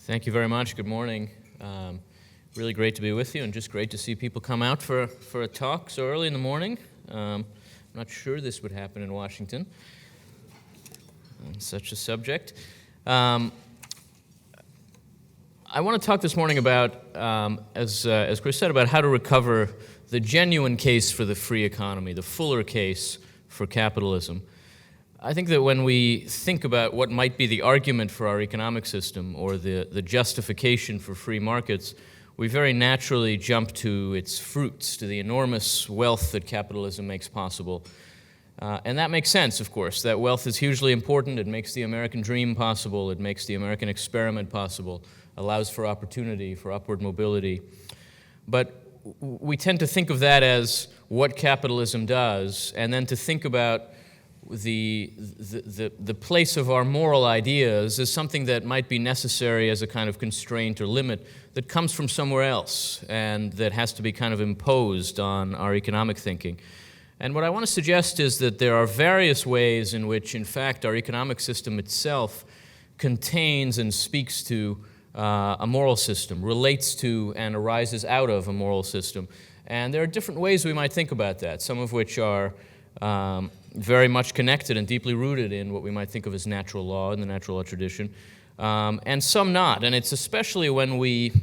Thank you very much. Good morning. Really great to be with you, and just great to see people come out for a talk so early in the morning. I'm not sure this would happen in Washington on such a subject. I want to talk this morning about, as Chris said, about how to recover the genuine case for the free economy, the fuller case for capitalism. I think that when we think about what might be the argument for our economic system or the justification for free markets, we very naturally jump to its fruits, to the enormous wealth that capitalism makes possible. And that makes sense, of course. That wealth is hugely important. It makes the American dream possible. It makes the American experiment possible, allows for opportunity, for upward mobility. But we tend to think of that as what capitalism does, and then to think about the place of our moral ideas as something that might be necessary as a kind of constraint or limit that comes from somewhere else and that has to be kind of imposed on our economic thinking. And what I want to suggest is that there are various ways in which, in fact, our economic system itself contains and speaks to a moral system, relates to and arises out of a moral system. And there are different ways we might think about that, some of which are very much connected and deeply rooted in what we might think of as natural law in the natural law tradition, and some not. And it's especially when we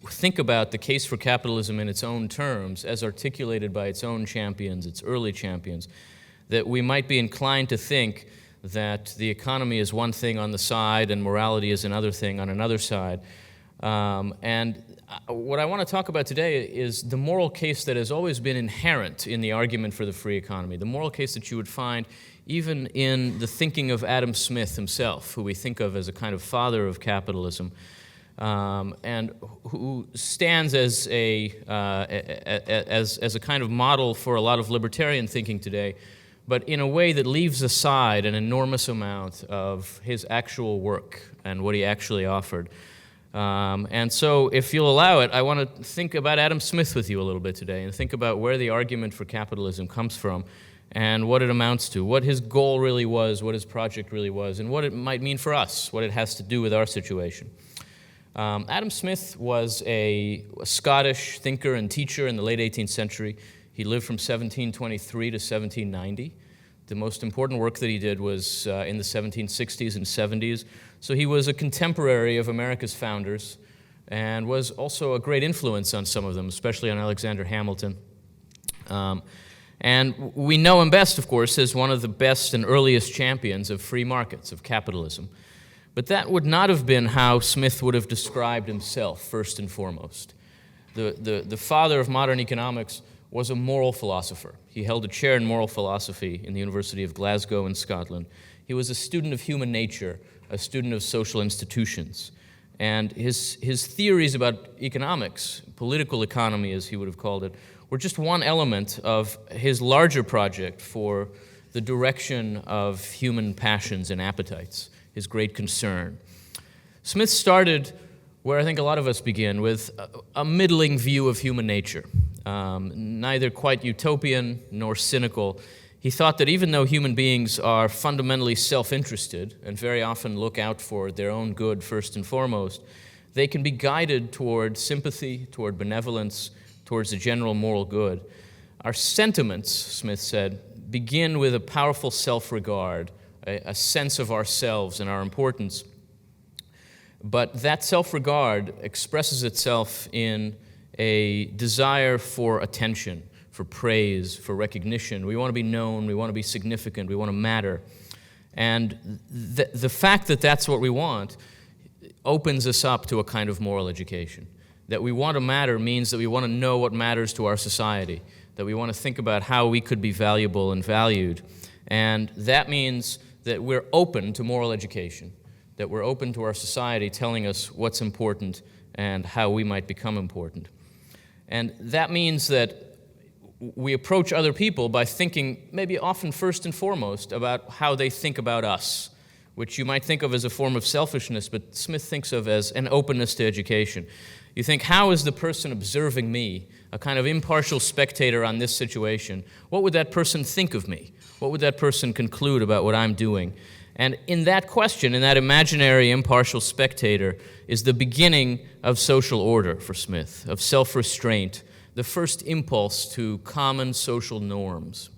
think about the case for capitalism in its own terms, as articulated by its own champions, its early champions, that we might be inclined to think that the economy is one thing on the side and morality is another thing on another side. And what I want to talk about today is the moral case that has always been inherent in the argument for the free economy, the moral case that you would find even in the thinking of Adam Smith himself, who we think of as a kind of father of capitalism, and who stands as a kind of model for a lot of libertarian thinking today, but in a way that leaves aside an enormous amount of his actual work and what he actually offered. And so, if you'll allow it, I want to think about Adam Smith with you a little bit today and think about where the argument for capitalism comes from and what it amounts to, what his goal really was, what his project really was, and what it might mean for us, what it has to do with our situation. Adam Smith was a Scottish thinker and teacher in the late 18th century. He lived from 1723 to 1790. The most important work that he did was in the 1760s and 70s. So he was a contemporary of America's founders and was also a great influence on some of them, especially on Alexander Hamilton. And we know him best, of course, as one of the best and earliest champions of free markets, of capitalism. But that would not have been how Smith would have described himself, first and foremost. The father of modern economics was a moral philosopher. He held a chair in moral philosophy in the University of Glasgow in Scotland. He was a student of human nature, a student of social institutions. And his theories about economics, political economy as he would have called it, were just one element of his larger project for the direction of human passions and appetites, his great concern. Smith started where I think a lot of us begin, with a middling view of human nature, neither quite utopian nor cynical. He thought that even though human beings are fundamentally self-interested and very often look out for their own good first and foremost, they can be guided toward sympathy, toward benevolence, towards the general moral good. Our sentiments, Smith said, begin with a powerful self-regard, a sense of ourselves and our importance. But that self-regard expresses itself in a desire for attention, for praise, for recognition. We want to be known, we want to be significant, we want to matter. And the fact that that's what we want opens us up to a kind of moral education. That we want to matter means that we want to know what matters to our society, that we want to think about how we could be valuable and valued. And that means that we're open to moral education, that we're open to our society telling us what's important and how we might become important. And that means that we approach other people by thinking, maybe often first and foremost, about how they think about us, which you might think of as a form of selfishness, but Smith thinks of as an openness to education. You think, how is the person observing me, a kind of impartial spectator on this situation? What would that person think of me? What would that person conclude about what I'm doing? And in that question, in that imaginary impartial spectator, is the beginning of social order for Smith, of self-restraint, the first impulse to common social norms.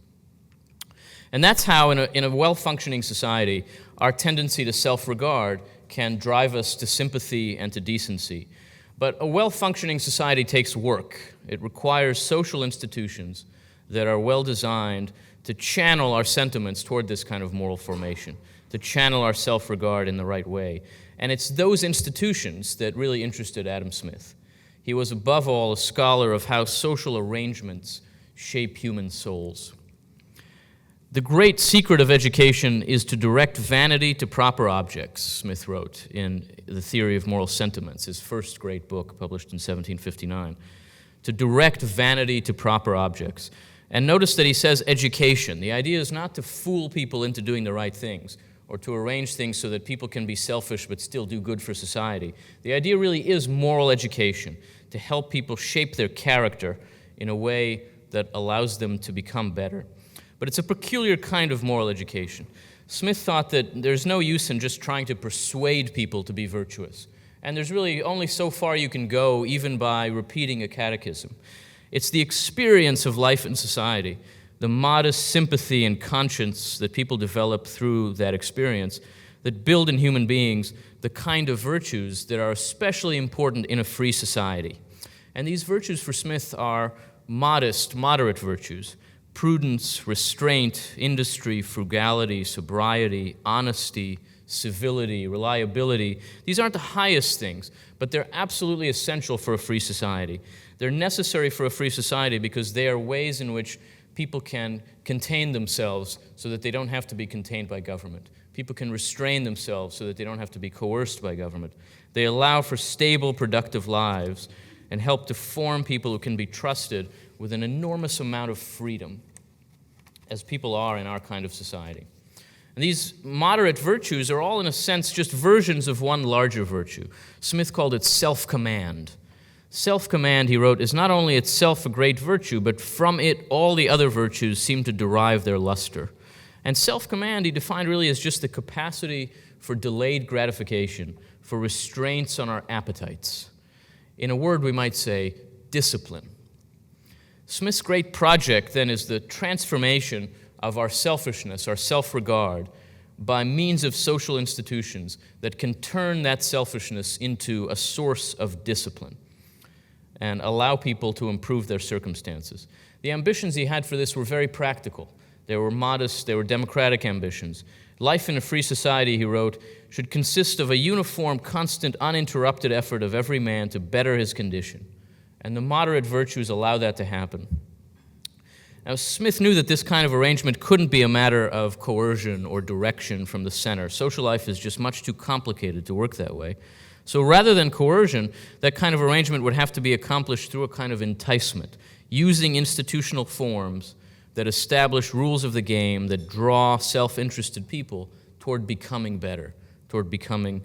And that's how, in a well-functioning society, our tendency to self-regard can drive us to sympathy and to decency. But a well-functioning society takes work. It requires social institutions that are well-designed to channel our sentiments toward this kind of moral formation, to channel our self-regard in the right way. And it's those institutions that really interested Adam Smith. He was, above all, a scholar of how social arrangements shape human souls. The great secret of education is to direct vanity to proper objects, Smith wrote in The Theory of Moral Sentiments, his first great book published in 1759. To direct vanity to proper objects. And notice that he says education. The idea is not to fool people into doing the right things or to arrange things so that people can be selfish but still do good for society. The idea really is moral education, to help people shape their character in a way that allows them to become better. But it's a peculiar kind of moral education. Smith thought that there's no use in just trying to persuade people to be virtuous. And there's really only so far you can go, even by repeating a catechism. It's the experience of life in society, the modest sympathy and conscience that people develop through that experience, that build in human beings the kind of virtues that are especially important in a free society. And these virtues for Smith are modest, moderate virtues: prudence, restraint, industry, frugality, sobriety, honesty, civility, reliability. These aren't the highest things, but they're absolutely essential for a free society. They're necessary for a free society because they are ways in which people can contain themselves so that they don't have to be contained by government. People can restrain themselves so that they don't have to be coerced by government. They allow for stable, productive lives and help to form people who can be trusted with an enormous amount of freedom, as people are in our kind of society. And these moderate virtues are all, in a sense, just versions of one larger virtue. Smith called it self-command. Self-command, he wrote, is not only itself a great virtue, but from it all the other virtues seem to derive their luster. And self-command he defined really as just the capacity for delayed gratification, for restraints on our appetites. In a word, we might say, discipline. Smith's great project, then, is the transformation of our selfishness, our self-regard, by means of social institutions that can turn that selfishness into a source of discipline and allow people to improve their circumstances. The ambitions he had for this were very practical. They were modest, they were democratic ambitions. Life in a free society, he wrote, should consist of a uniform, constant, uninterrupted effort of every man to better his condition. And the moderate virtues allow that to happen. Now, Smith knew that this kind of arrangement couldn't be a matter of coercion or direction from the center. Social life is just much too complicated to work that way. So rather than coercion, that kind of arrangement would have to be accomplished through a kind of enticement, using institutional forms that establish rules of the game that draw self-interested people toward becoming better, toward becoming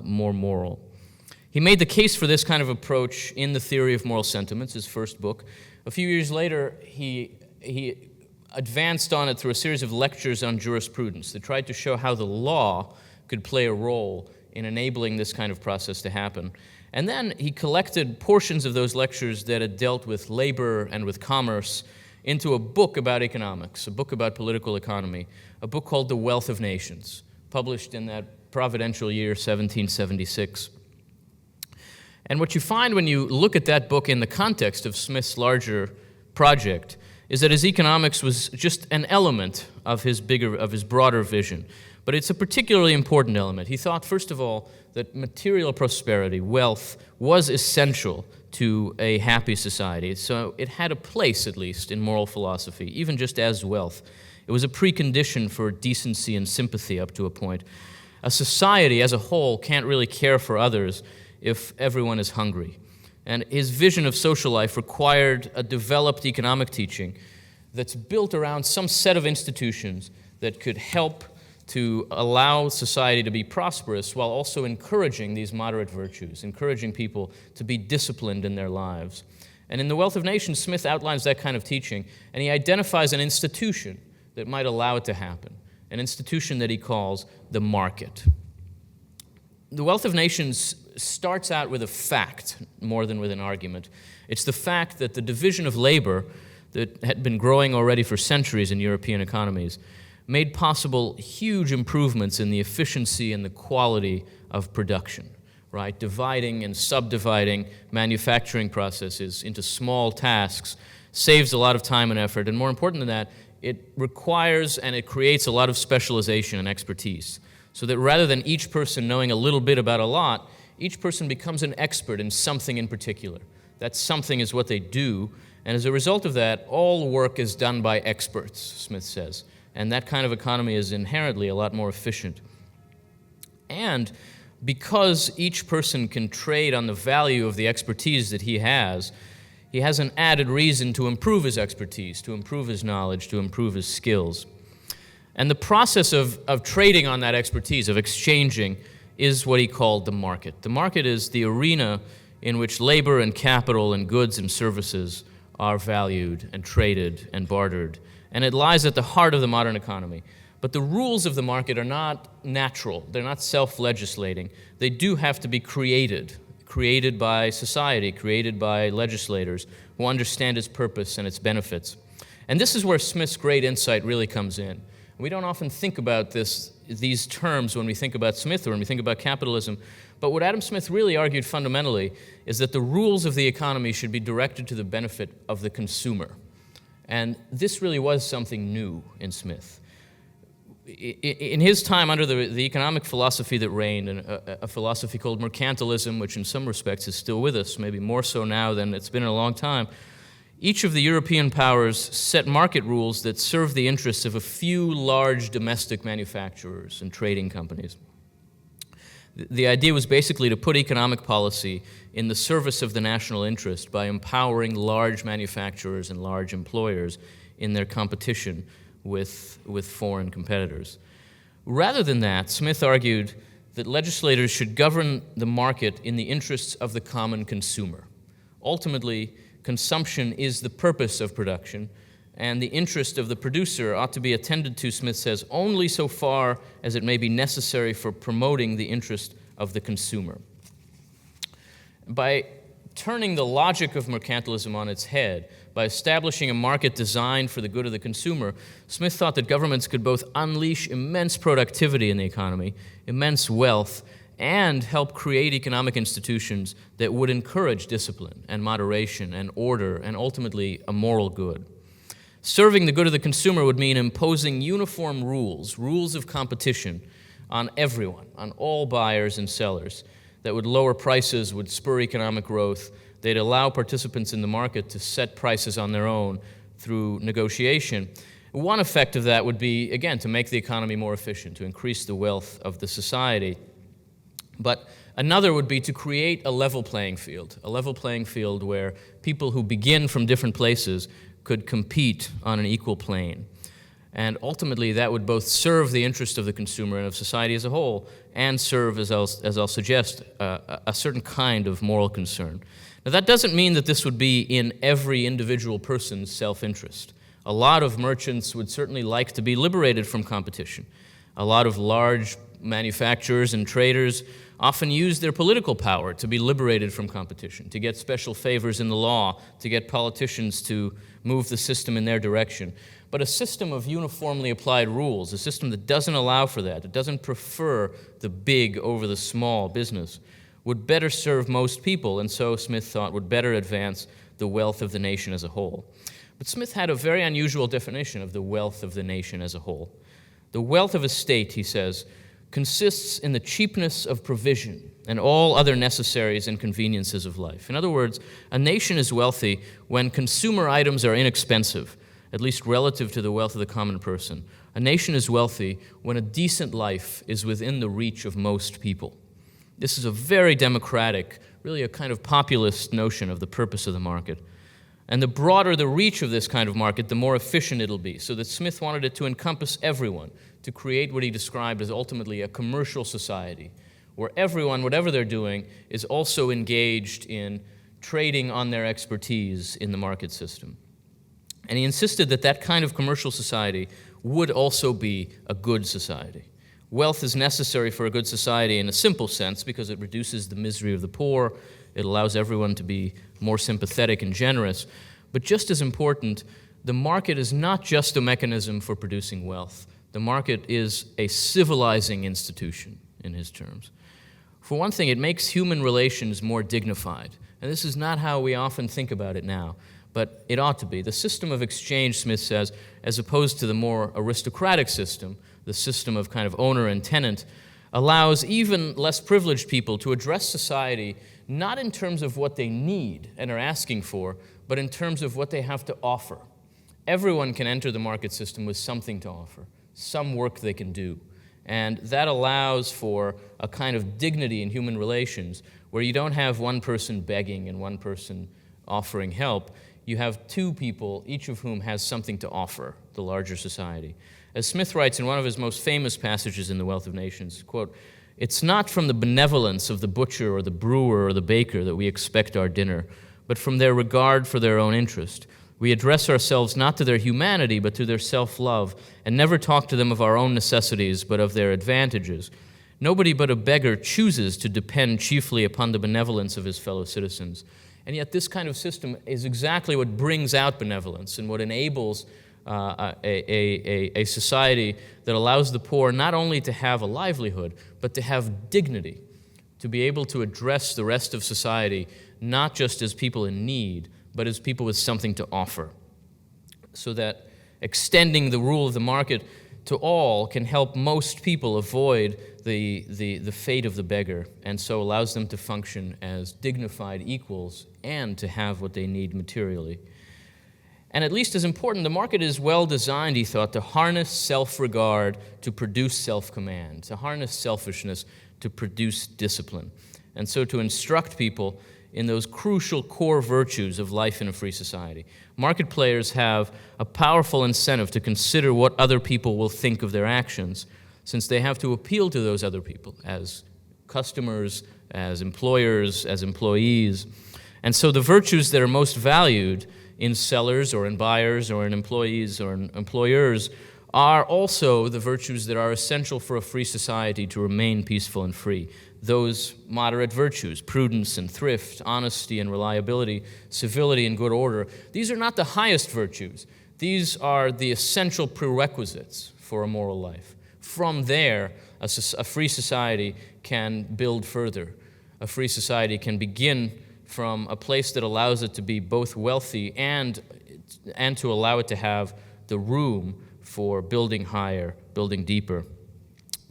more moral. He made the case for this kind of approach in The Theory of Moral Sentiments, his first book. A few years later, he advanced on it through a series of lectures on jurisprudence that tried to show how the law could play a role in enabling this kind of process to happen. And then he collected portions of those lectures that had dealt with labor and with commerce into a book about economics, a book about political economy, a book called The Wealth of Nations, published in that providential year, 1776. And what you find when you look at that book in the context of Smith's larger project is that his economics was just an element of his broader vision. But it's a particularly important element. He thought, first of all, that material prosperity, wealth, was essential to a happy society. So it had a place, at least, in moral philosophy, even just as wealth. It was a precondition for decency and sympathy up to a point. A society as a whole can't really care for others if everyone is hungry. And his vision of social life required a developed economic teaching that's built around some set of institutions that could help to allow society to be prosperous while also encouraging these moderate virtues, encouraging people to be disciplined in their lives. And in The Wealth of Nations, Smith outlines that kind of teaching, and he identifies an institution that might allow it to happen. an institution that he calls the market. The Wealth of Nations starts out with a fact more than with an argument. It's the fact that the division of labor that had been growing already for centuries in European economies made possible huge improvements in the efficiency and the quality of production, right? Dividing and subdividing manufacturing processes into small tasks saves a lot of time and effort, and more important than that, it requires and it creates a lot of specialization and expertise, so that rather than each person knowing a little bit about a lot, each person becomes an expert in something in particular. That something is what they do, and as a result of that, all work is done by experts, Smith says, and that kind of economy is inherently a lot more efficient. And because each person can trade on the value of the expertise that he has an added reason to improve his expertise, to improve his knowledge, to improve his skills. And the process of trading on that expertise, of exchanging, is what he called the market. The market is the arena in which labor and capital and goods and services are valued and traded and bartered. And it lies at the heart of the modern economy. But the rules of the market are not natural. They're not self-legislating. They do have to be created by society, created by legislators who understand its purpose and its benefits. And this is where Smith's great insight really comes in. We don't often think about these terms when we think about Smith or when we think about capitalism, but what Adam Smith really argued fundamentally is that the rules of the economy should be directed to the benefit of the consumer. And this really was something new in Smith. In his time, under the economic philosophy that reigned, and a philosophy called mercantilism, which in some respects is still with us, maybe more so now than it's been in a long time, each of the European powers set market rules that serve the interests of a few large domestic manufacturers and trading companies. The idea was basically to put economic policy in the service of the national interest by empowering large manufacturers and large employers in their competition with foreign competitors. Rather than that, Smith argued that legislators should govern the market in the interests of the common consumer. Ultimately, consumption is the purpose of production, and the interest of the producer ought to be attended to, Smith says, only so far as it may be necessary for promoting the interest of the consumer. By turning the logic of mercantilism on its head, by establishing a market designed for the good of the consumer, Smith thought that governments could both unleash immense productivity in the economy, immense wealth, and help create economic institutions that would encourage discipline and moderation and order and ultimately a moral good. Serving the good of the consumer would mean imposing uniform rules of competition on everyone, on all buyers and sellers, that would lower prices, would spur economic growth. They'd allow participants in the market to set prices on their own through negotiation. One effect of that would be, again, to make the economy more efficient, to increase the wealth of the society. But another would be to create a level playing field where people who begin from different places could compete on an equal plane. And ultimately, that would both serve the interest of the consumer and of society as a whole, and serve, as I'll suggest, a certain kind of moral concern. Now, that doesn't mean that this would be in every individual person's self-interest. A lot of merchants would certainly like to be liberated from competition. A lot of large manufacturers and traders often use their political power to be liberated from competition, to get special favors in the law, to get politicians to move the system in their direction. But a system of uniformly applied rules, a system that doesn't allow for that doesn't prefer the big over the small business, would better serve most people, and so Smith thought would better advance the wealth of the nation as a whole. But Smith had a very unusual definition of the wealth of the nation as a whole. The wealth of a state, he says, consists in the cheapness of provision and all other necessaries and conveniences of life. In other words, a nation is wealthy when consumer items are inexpensive, at least relative to the wealth of the common person. A nation is wealthy when a decent life is within the reach of most people. This is a very democratic, really a kind of populist notion of the purpose of the market. And the broader the reach of this kind of market, the more efficient it'll be, so that Smith wanted it to encompass everyone, to create what he described as ultimately a commercial society, where everyone, whatever they're doing, is also engaged in trading on their expertise in the market system. And he insisted that that kind of commercial society would also be a good society. Wealth is necessary for a good society in a simple sense because it reduces the misery of the poor, it allows everyone to be more sympathetic and generous. But just as important, the market is not just a mechanism for producing wealth. The market is a civilizing institution, in his terms. For one thing, it makes human relations more dignified. And this is not how we often think about it now, but it ought to be. The system of exchange, Smith says, as opposed to the more aristocratic system, the system of kind of owner and tenant, allows even less privileged people to address society not in terms of what they need and are asking for, but in terms of what they have to offer. Everyone can enter the market system with something to offer, some work they can do. And that allows for a kind of dignity in human relations where you don't have one person begging and one person offering help. You have two people, each of whom has something to offer the larger society. As Smith writes in one of his most famous passages in The Wealth of Nations, quote, "It's not from the benevolence of the butcher or the brewer or the baker that we expect our dinner, but from their regard for their own interest. We address ourselves not to their humanity, but to their self-love, and never talk to them of our own necessities, but of their advantages. Nobody but a beggar chooses to depend chiefly upon the benevolence of his fellow citizens." And yet this kind of system is exactly what brings out benevolence and what enables a society that allows the poor not only to have a livelihood, but to have dignity, to be able to address the rest of society not just as people in need, but as people with something to offer, so that extending the rule of the market to all can help most people avoid the fate of the beggar, and so allows them to function as dignified equals and to have what they need materially. And at least as important, the market is well designed, he thought, to harness self-regard to produce self-command, to harness selfishness to produce discipline, and so to instruct people in those crucial core virtues of life in a free society. Market players have a powerful incentive to consider what other people will think of their actions, since they have to appeal to those other people as customers, as employers, as employees. And so the virtues that are most valued in sellers or in buyers or in employees or in employers are also the virtues that are essential for a free society to remain peaceful and free. Those moderate virtues, prudence and thrift, honesty and reliability, civility and good order, these are not the highest virtues. These are the essential prerequisites for a moral life. From there, a free society can build further. A free society can begin from a place that allows it to be both wealthy and to allow it to have the room for building higher, building deeper.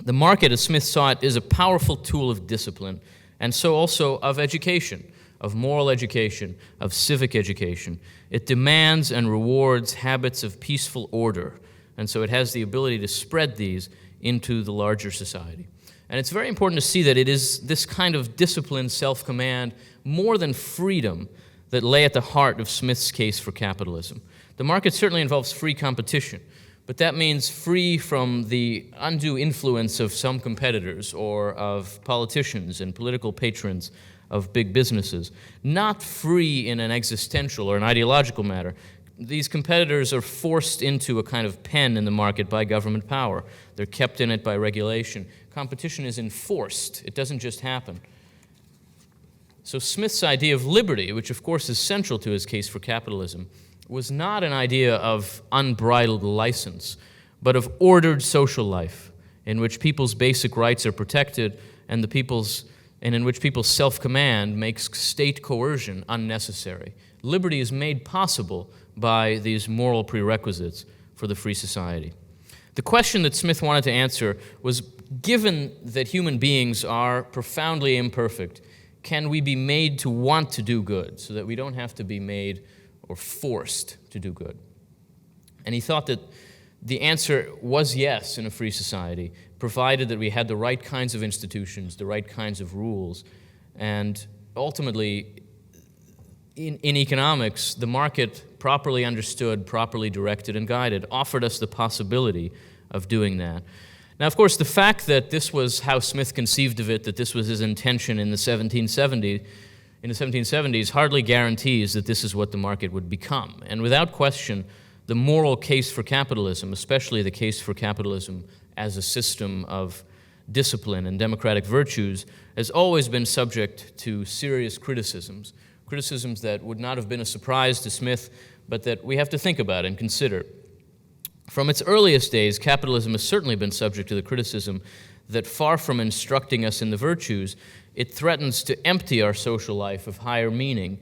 The market, as Smith saw it, is a powerful tool of discipline, and so also of education, of moral education, of civic education. It demands and rewards habits of peaceful order, and so it has the ability to spread these into the larger society. And it's very important to see that it is this kind of discipline, self-command, more than freedom, that lay at the heart of Smith's case for capitalism. The market certainly involves free competition, but that means free from the undue influence of some competitors or of politicians and political patrons of big businesses, not free in an existential or an ideological matter. These competitors are forced into a kind of pen in the market by government power. They're kept in it by regulation. Competition is enforced. It doesn't just happen. So Smith's idea of liberty, which of course is central to his case for capitalism, was not an idea of unbridled license, but of ordered social life, in which people's basic rights are protected and in which people's self-command makes state coercion unnecessary. Liberty is made possible by these moral prerequisites for the free society. The question that Smith wanted to answer was, given that human beings are profoundly imperfect, can we be made to want to do good so that we don't have to be made or forced to do good? And he thought that the answer was yes in a free society, provided that we had the right kinds of institutions, the right kinds of rules, and ultimately, in economics, the market, properly understood, properly directed and guided, offered us the possibility of doing that. Now, of course, the fact that this was how Smith conceived of it, that this was his intention in the 1770s, hardly guarantees that this is what the market would become. And without question, the moral case for capitalism, especially the case for capitalism as a system of discipline and democratic virtues, has always been subject to serious criticisms that would not have been a surprise to Smith, but that we have to think about and consider. From its earliest days, capitalism has certainly been subject to the criticism that far from instructing us in the virtues, it threatens to empty our social life of higher meaning,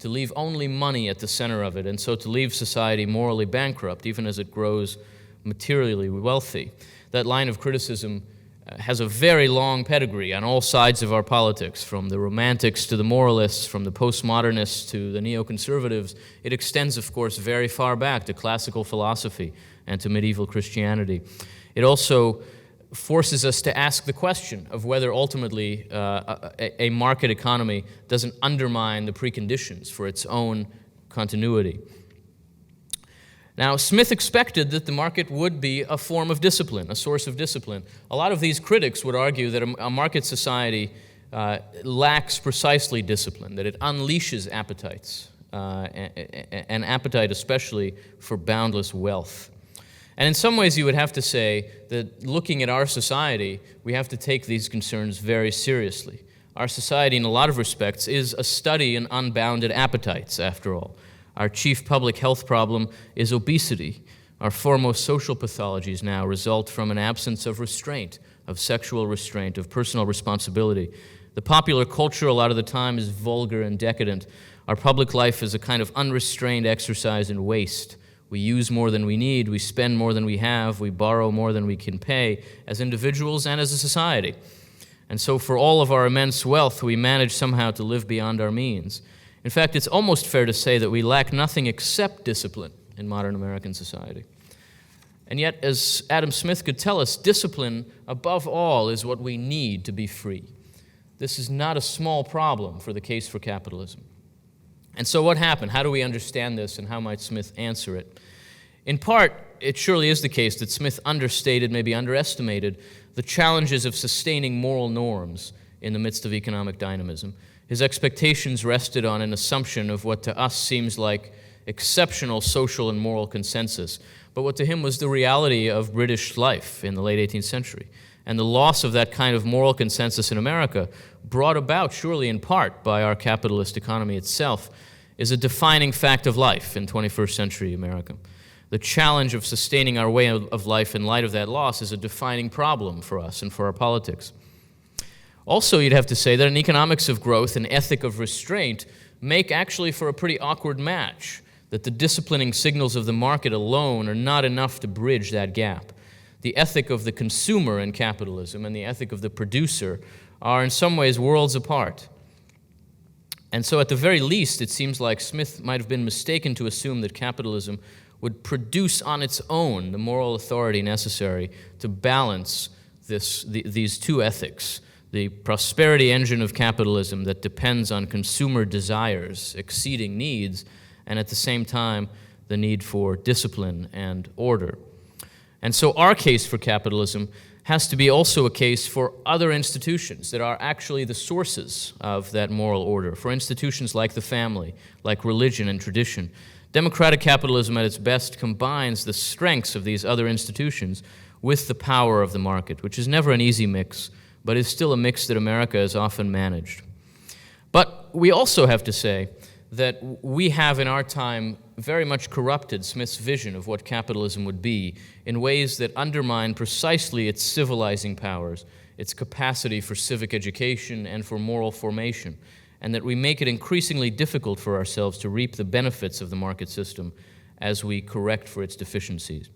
to leave only money at the center of it, and so to leave society morally bankrupt, even as it grows materially wealthy. That line of criticism has a very long pedigree on all sides of our politics, from the romantics to the moralists, from the postmodernists to the neoconservatives. It extends, of course, very far back to classical philosophy and to medieval Christianity. It also forces us to ask the question of whether ultimately a market economy doesn't undermine the preconditions for its own continuity. Now, Smith expected that the market would be a form of discipline, a source of discipline. A lot of these critics would argue that a market society lacks precisely discipline, that it unleashes appetites, an appetite especially for boundless wealth. And in some ways, you would have to say that looking at our society, we have to take these concerns very seriously. Our society, in a lot of respects, is a study in unbounded appetites, after all. Our chief public health problem is obesity. Our foremost social pathologies now result from an absence of restraint, of sexual restraint, of personal responsibility. The popular culture a lot of the time is vulgar and decadent. Our public life is a kind of unrestrained exercise in waste. We use more than we need, we spend more than we have, we borrow more than we can pay, as individuals and as a society. And so for all of our immense wealth, we manage somehow to live beyond our means. In fact, it's almost fair to say that we lack nothing except discipline in modern American society. And yet, as Adam Smith could tell us, discipline, above all, is what we need to be free. This is not a small problem for the case for capitalism. And so what happened? How do we understand this, and how might Smith answer it? In part, it surely is the case that Smith understated, maybe underestimated, the challenges of sustaining moral norms in the midst of economic dynamism. His expectations rested on an assumption of what to us seems like exceptional social and moral consensus, but what to him was the reality of British life in the late 18th century. And the loss of that kind of moral consensus in America, brought about surely in part by our capitalist economy itself, is a defining fact of life in 21st century America. The challenge of sustaining our way of life in light of that loss is a defining problem for us and for our politics. Also, you'd have to say that an economics of growth and ethic of restraint make actually for a pretty awkward match, that the disciplining signals of the market alone are not enough to bridge that gap. The ethic of the consumer in capitalism and the ethic of the producer are in some ways worlds apart. And so at the very least, it seems like Smith might have been mistaken to assume that capitalism would produce on its own the moral authority necessary to balance these two ethics, the prosperity engine of capitalism that depends on consumer desires exceeding needs, and at the same time, the need for discipline and order. And so our case for capitalism has to be also a case for other institutions that are actually the sources of that moral order, for institutions like the family, like religion and tradition. Democratic capitalism at its best combines the strengths of these other institutions with the power of the market, which is never an easy mix, but is still a mix that America has often managed. But we also have to say that we have in our time very much corrupted Smith's vision of what capitalism would be in ways that undermine precisely its civilizing powers, its capacity for civic education and for moral formation, and that we make it increasingly difficult for ourselves to reap the benefits of the market system as we correct for its deficiencies.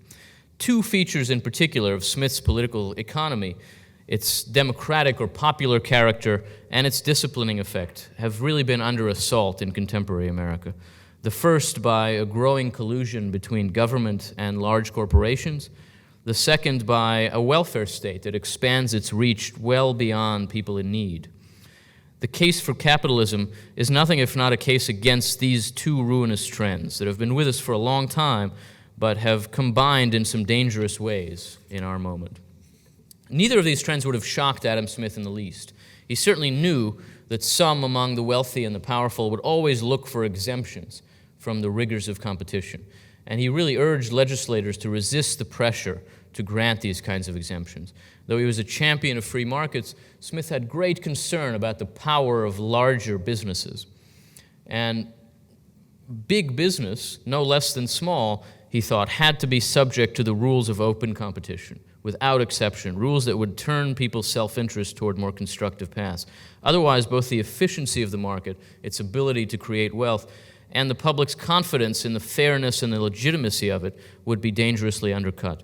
Two features in particular of Smith's political economy, its democratic or popular character and its disciplining effect, have really been under assault in contemporary America. The first by a growing collusion between government and large corporations. The second by a welfare state that expands its reach well beyond people in need. The case for capitalism is nothing if not a case against these two ruinous trends that have been with us for a long time, but have combined in some dangerous ways in our moment. Neither of these trends would have shocked Adam Smith in the least. He certainly knew that some among the wealthy and the powerful would always look for exemptions from the rigors of competition. And he really urged legislators to resist the pressure to grant these kinds of exemptions. Though he was a champion of free markets, Smith had great concern about the power of larger businesses. And big business, no less than small, he thought, had to be subject to the rules of open competition, without exception, rules that would turn people's self-interest toward more constructive paths. Otherwise, both the efficiency of the market, its ability to create wealth, and the public's confidence in the fairness and the legitimacy of it would be dangerously undercut.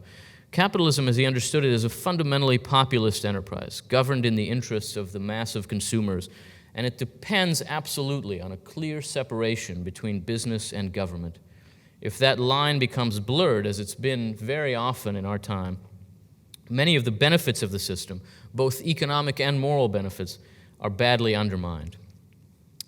Capitalism, as he understood it, is a fundamentally populist enterprise, governed in the interests of the mass of consumers, and it depends absolutely on a clear separation between business and government. If that line becomes blurred, as it's been very often in our time, many of the benefits of the system, both economic and moral benefits, are badly undermined.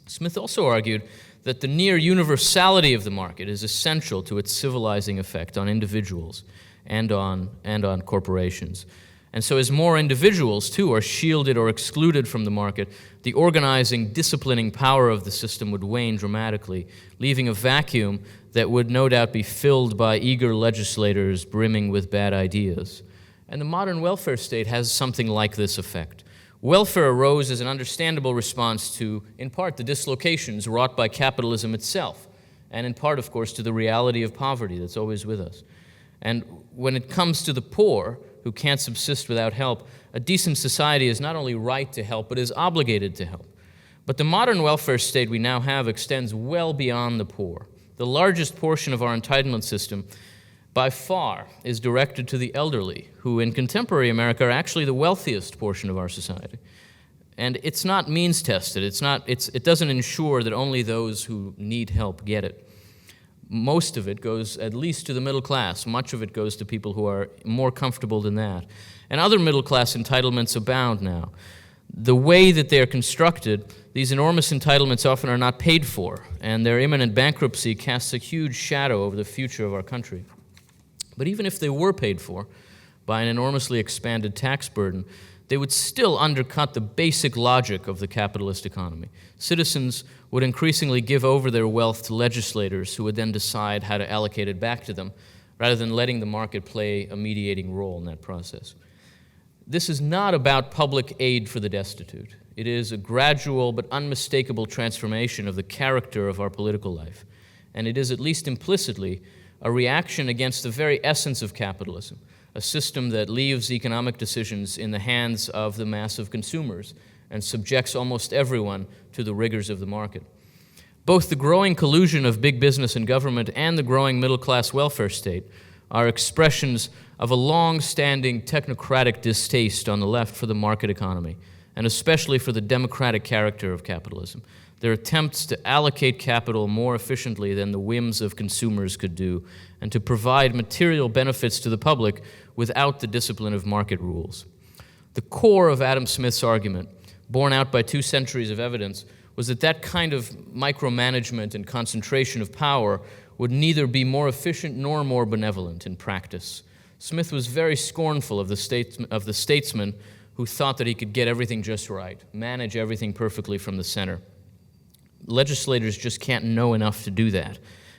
Smith also argued that the near universality of the market is essential to its civilizing effect on individuals and on corporations. And so as more individuals, too, are shielded or excluded from the market, the organizing, disciplining power of the system would wane dramatically, leaving a vacuum that would no doubt be filled by eager legislators brimming with bad ideas. And the modern welfare state has something like this effect. Welfare arose as an understandable response to, in part, the dislocations wrought by capitalism itself, and in part, of course, to the reality of poverty that's always with us. And when it comes to the poor, who can't subsist without help, a decent society is not only right to help, but is obligated to help. But the modern welfare state we now have extends well beyond the poor. The largest portion of our entitlement system, by far, is directed to the elderly, who in contemporary America are actually the wealthiest portion of our society. And it's not means-tested. It doesn't ensure that only those who need help get it. Most of it goes at least to the middle class. Much of it goes to people who are more comfortable than that. And other middle-class entitlements abound now. The way that they are constructed, these enormous entitlements often are not paid for, and their imminent bankruptcy casts a huge shadow over the future of our country. But even if they were paid for by an enormously expanded tax burden, they would still undercut the basic logic of the capitalist economy. Citizens would increasingly give over their wealth to legislators who would then decide how to allocate it back to them, rather than letting the market play a mediating role in that process. This is not about public aid for the destitute. It is a gradual but unmistakable transformation of the character of our political life. And it is, at least implicitly, a reaction against the very essence of capitalism, a system that leaves economic decisions in the hands of the mass of consumers and subjects almost everyone to the rigors of the market. Both the growing collusion of big business and government and the growing middle-class welfare state are expressions of a long-standing technocratic distaste on the left for the market economy, and especially for the democratic character of capitalism. Their attempts to allocate capital more efficiently than the whims of consumers could do, and to provide material benefits to the public without the discipline of market rules. The core of Adam Smith's argument, borne out by 2 centuries of evidence, was that that kind of micromanagement and concentration of power would neither be more efficient nor more benevolent in practice. Smith was very scornful of the statesman who thought that he could get everything just right, manage everything perfectly from the center. Legislators just can't know enough to do that,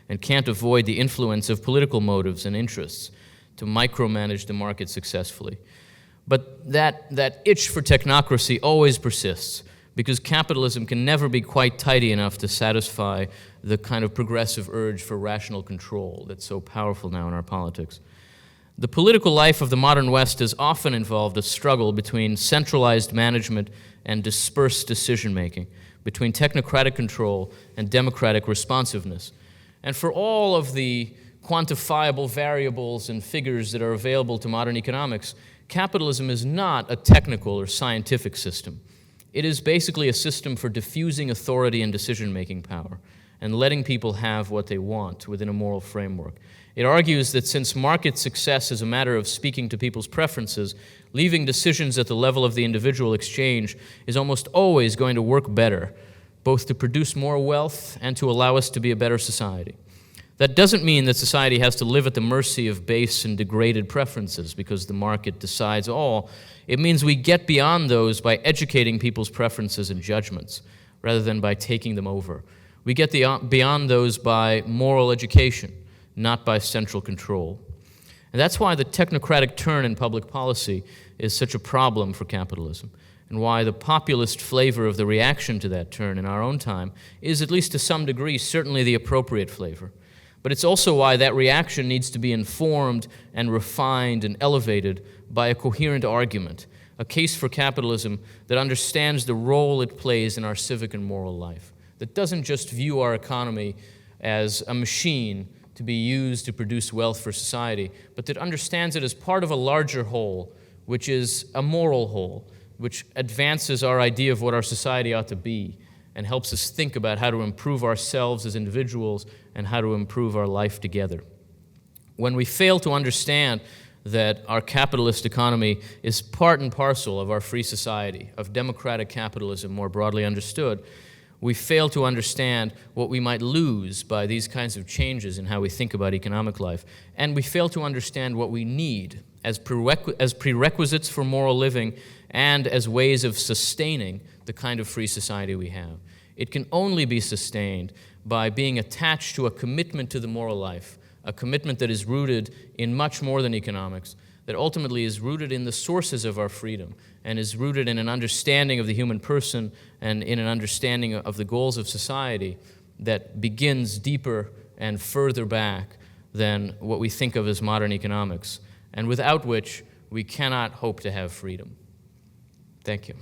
and can't avoid the influence of political motives and interests to micromanage the market successfully. But that itch for technocracy always persists, because capitalism can never be quite tidy enough to satisfy the kind of progressive urge for rational control that's so powerful now in our politics. The political life of the modern West has often involved a struggle between centralized management and dispersed decision-making, between technocratic control and democratic responsiveness. And for all of the quantifiable variables and figures that are available to modern economics, capitalism is not a technical or scientific system. It is basically a system for diffusing authority and decision-making power and letting people have what they want within a moral framework. It argues that since market success is a matter of speaking to people's preferences, leaving decisions at the level of the individual exchange is almost always going to work better, both to produce more wealth and to allow us to be a better society. That doesn't mean that society has to live at the mercy of base and degraded preferences because the market decides all. It means we get beyond those by educating people's preferences and judgments, rather than by taking them over. We get beyond those by moral education, not by central control. And that's why the technocratic turn in public policy is such a problem for capitalism, and why the populist flavor of the reaction to that turn in our own time is, at least to some degree, certainly the appropriate flavor. But it's also why that reaction needs to be informed and refined and elevated by a coherent argument, a case for capitalism that understands the role it plays in our civic and moral life, that doesn't just view our economy as a machine to be used to produce wealth for society, but that understands it as part of a larger whole, which is a moral whole, which advances our idea of what our society ought to be and helps us think about how to improve ourselves as individuals and how to improve our life together. When we fail to understand that our capitalist economy is part and parcel of our free society, of democratic capitalism more broadly understood, we fail to understand what we might lose by these kinds of changes in how we think about economic life. And we fail to understand what we need as prerequisites for moral living and as ways of sustaining the kind of free society we have. It can only be sustained by being attached to a commitment to the moral life, a commitment that is rooted in much more than economics, that ultimately is rooted in the sources of our freedom and is rooted in an understanding of the human person and in an understanding of the goals of society that begins deeper and further back than what we think of as modern economics, and without which we cannot hope to have freedom. Thank you.